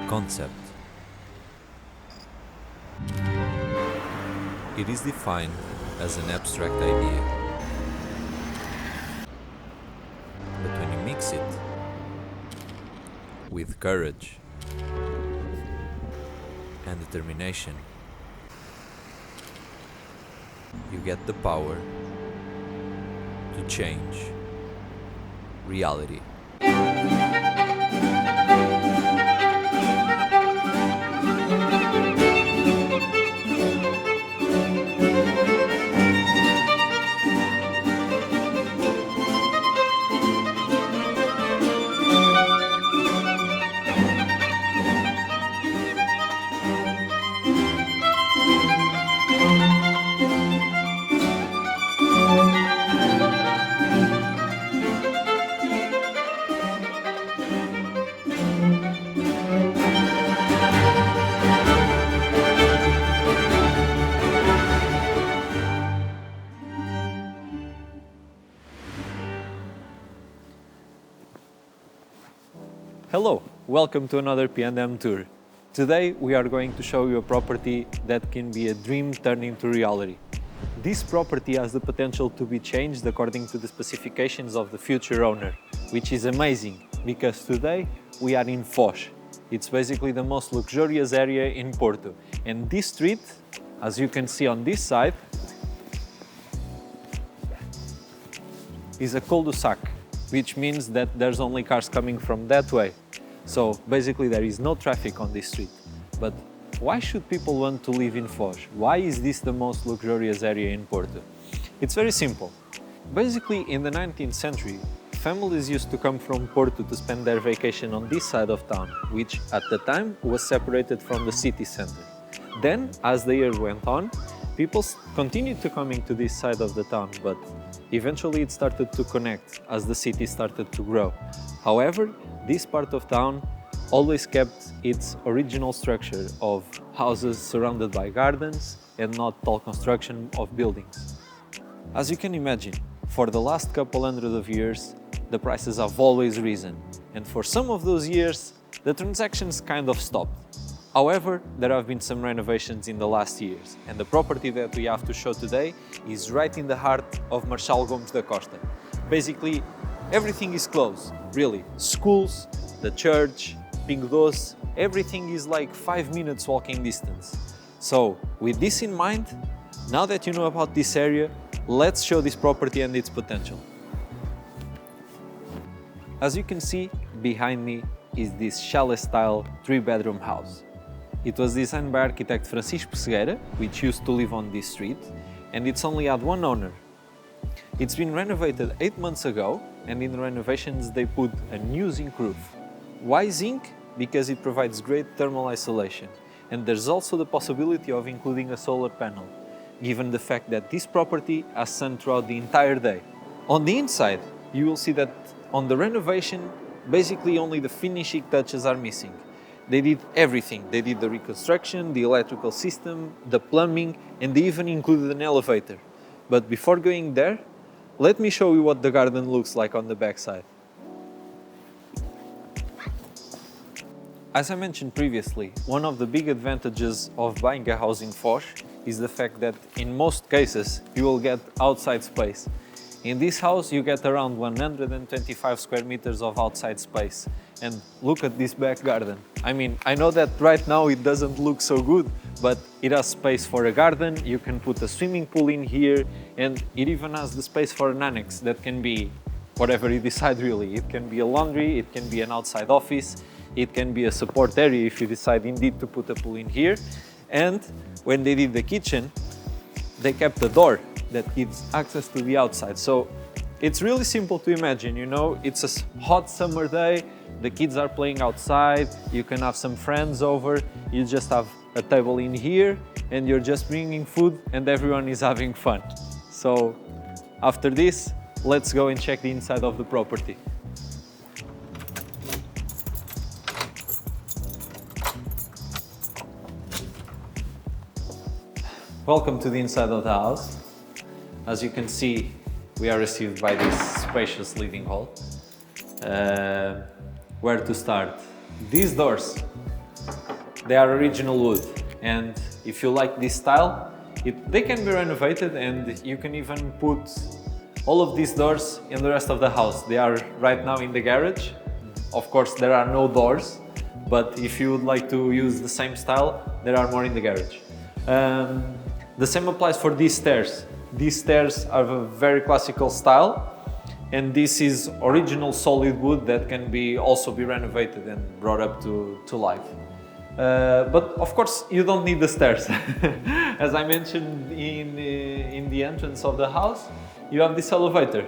Concept. It is defined as an abstract idea. But when you mix it with courage and determination, you get the power to change reality. Hello, welcome to another P&M tour. Today we are going to show you a property that can be a dream turned into reality. This property has the potential to be changed according to the specifications of the future owner, which is amazing because today we are in Foz. It's basically the most luxurious area in Porto. And this street, as you can see on this side, is a cul-de-sac, which means that there's only cars coming from that way. So basically there is no traffic on this street. But why should people want to live in Foz? Why is this the most luxurious area in Porto? It's very simple. Basically in the 19th century, families used to come from Porto to spend their vacation on this side of town, which at the time was separated from the city center. Then, as the years went on, people continued to come into this side of the town, but eventually it started to connect as the city started to grow. However, this part of town always kept its original structure of houses surrounded by gardens and not tall construction of buildings. As you can imagine, for the last couple hundred of years, the prices have always risen, and for some of those years, the transactions kind of stopped. However, there have been some renovations in the last years, and the property that we have to show today is right in the heart of Marechal Gomes da Costa. Basically, everything is close, really. Schools, the church, Pingo Doce, everything is like 5 minutes walking distance. So, with this in mind, now that you know about this area, let's show this property and its potential. As you can see, behind me is this chalet-style 3-bedroom house. It was designed by architect Francisco Cegueira, which used to live on this street, and it's only had one owner. It's been renovated 8 months ago, and in the renovations they put a new zinc roof. Why zinc? Because it provides great thermal isolation, and there's also the possibility of including a solar panel, given the fact that this property has sun throughout the entire day. On the inside, you will see that on the renovation, basically only the finishing touches are missing. They did everything. They did the reconstruction, the electrical system, the plumbing, and they even included an elevator. But before going there, let me show you what the garden looks like on the backside. As I mentioned previously, one of the big advantages of buying a house in Foz is the fact that in most cases you will get outside space. In this house you get around 125 square meters of outside space. And look at this back garden. I mean, I know that right now it doesn't look so good, but it has space for a garden, you can put a swimming pool in here, and it even has the space for an annex that can be whatever you decide really. It can be a laundry, it can be an outside office, it can be a support area if you decide indeed to put a pool in here. And when they did the kitchen, they kept a door that gives access to the outside. So it's really simple to imagine, you know, it's a hot summer day, the kids are playing outside, you can have some friends over, you just have a table in here and you're just bringing food and everyone is having fun. So after this, let's go and check the inside of the property. Welcome to the inside of the house. As you can see, we are received by this spacious living hall. Where to start? these doors, they are original wood, and if you like this style, they can be renovated, and you can even put all of these doors in the rest of the house. They are right now in the garage. Of course, there are no doors, but if you would like to use the same style, there are more in the garage. The same applies for these stairs. These stairs are of a very classical style, and this is original solid wood that can also be renovated and brought up to life. But of course, you don't need the stairs. As I mentioned in the entrance of the house, you have this elevator,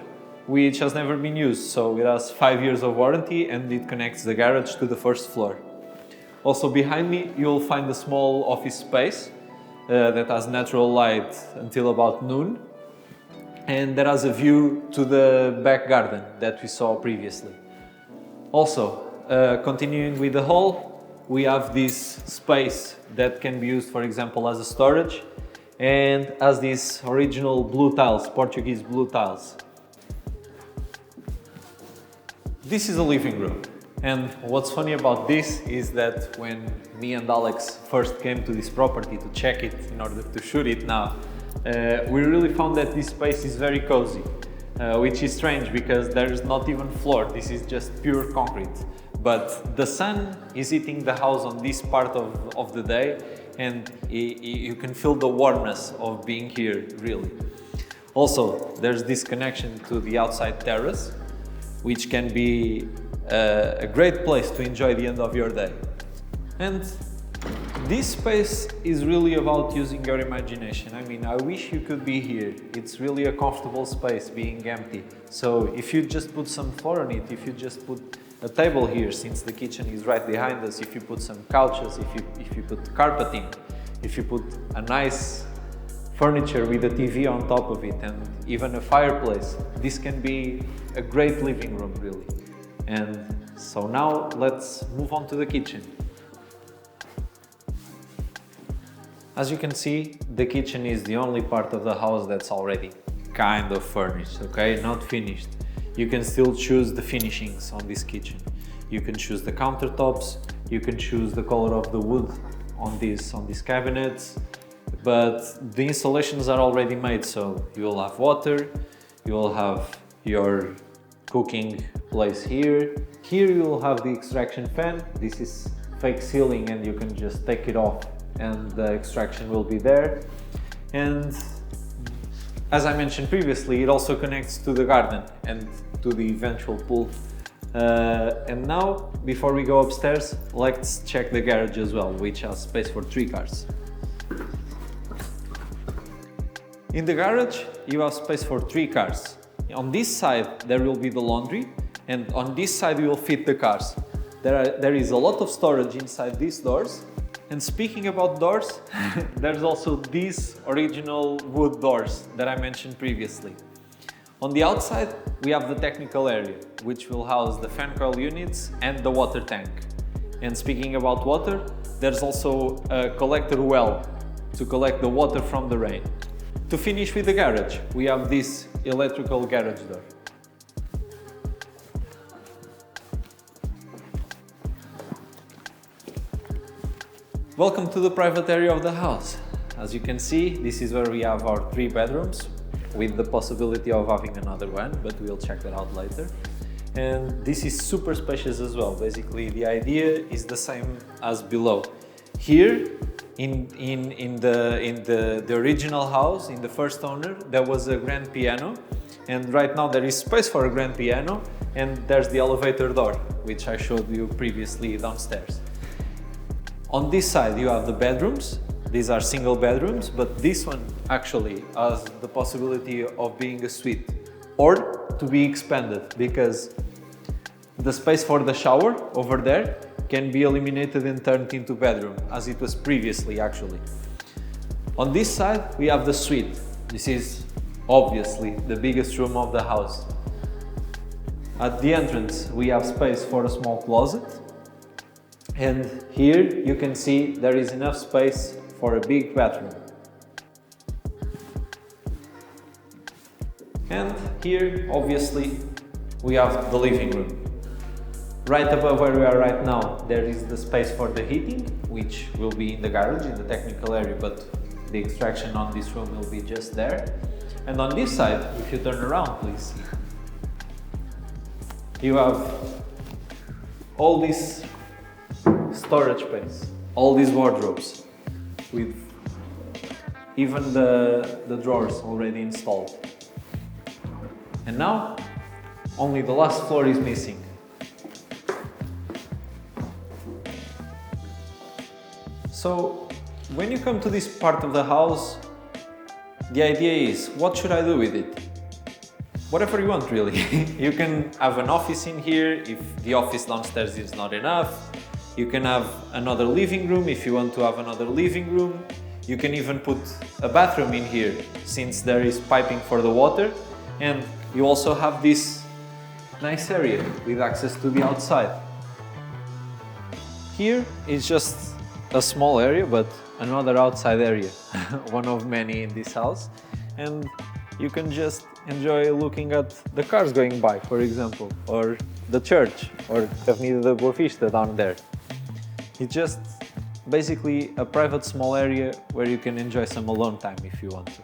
which has never been used, so it has 5 years of warranty and it connects the garage to the first floor. Also behind me, you'll find a small office space that has natural light until about noon, and that has a view to the back garden that we saw previously. Also, continuing with the hall, we have this space that can be used, for example, as a storage, and has these original blue tiles, Portuguese blue tiles. This is a living room, and what's funny about this is that when me and Alex first came to this property to check it in order to shoot it now, we really found that this space is very cozy, which is strange because there's not even floor, this is just pure concrete. But the sun is hitting the house on this part of the day, and you can feel the warmness of being here, really. Also, there's this connection to the outside terrace, which can be a great place to enjoy the end of your day. And this space is really about using your imagination. I mean, I wish you could be here. It's really a comfortable space being empty. So if you just put some floor on it, if you just put a table here, since the kitchen is right behind us, if you put some couches, if you put carpeting, if you put a nice furniture with a TV on top of it and even a fireplace, this can be a great living room, really. And so now let's move on to the kitchen. As you can see, the kitchen is the only part of the house that's already kind of furnished, okay? Not finished. You can still choose the finishings on this kitchen. You can choose the countertops, you can choose the color of the wood on these cabinets, but the installations are already made, so you will have water, you will have your cooking place here. Here you will have the extraction fan. This is fake sealing and you can just take it off and the extraction will be there. And as I mentioned previously, it also connects to the garden and to the eventual pool. And now, before we go upstairs, let's check the garage as well, which has space for 3 cars. In the garage, you have space for 3 cars. On this side, there will be the laundry, and on this side, you will fit the cars. There is a lot of storage inside these doors. And speaking about doors, there's also these original wood doors that I mentioned previously. On the outside, we have the technical area, which will house the fan coil units and the water tank. And speaking about water, there's also a collector well to collect the water from the rain. To finish with the garage, we have this electrical garage door. Welcome to the private area of the house. As you can see, this is where we have our 3 bedrooms, with the possibility of having another one, but we'll check that out later. And this is super spacious as well. Basically, the idea is the same as below. Here, in the original house, in the first owner, there was a grand piano, and right now there is space for a grand piano, and there's the elevator door, which I showed you previously downstairs. On this side, you have the bedrooms. These are single bedrooms, but this one actually has the possibility of being a suite or to be expanded, because the space for the shower over there can be eliminated and turned into bedroom, as it was previously actually. On this side, we have the suite. This is obviously the biggest room of the house. At the entrance, we have space for a small closet. And here you can see there is enough space for a big bathroom. And here, obviously, we have the living room. Right above where we are right now, there is the space for the heating, which will be in the garage, in the technical area, but the extraction on this room will be just there. And on this side, if you turn around, please, you have all this storage space, all these wardrobes, with even the drawers already installed. And now, only the last floor is missing. So, when you come to this part of the house, the idea is, what should I do with it? Whatever you want, really. You can have an office in here if the office downstairs is not enough. You can have another living room if you want to have another living room. You can even put a bathroom in here since there is piping for the water. And you also have this nice area with access to the outside. Here is just a small area, but another outside area, one of many in this house. And you can just enjoy looking at the cars going by, for example, or the church, or Avenida da Boa Vista down there. It's just basically a private small area where you can enjoy some alone time if you want to.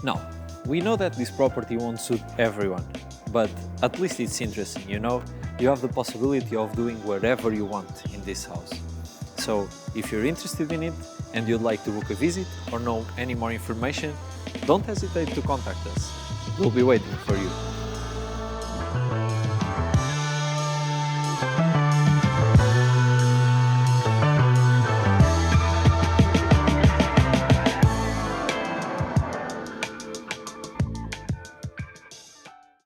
Now, we know that this property won't suit everyone, but at least it's interesting, you know? You have the possibility of doing whatever you want in this house. So, if you're interested in it and you'd like to book a visit or know any more information, don't hesitate to contact us. We'll be waiting for you.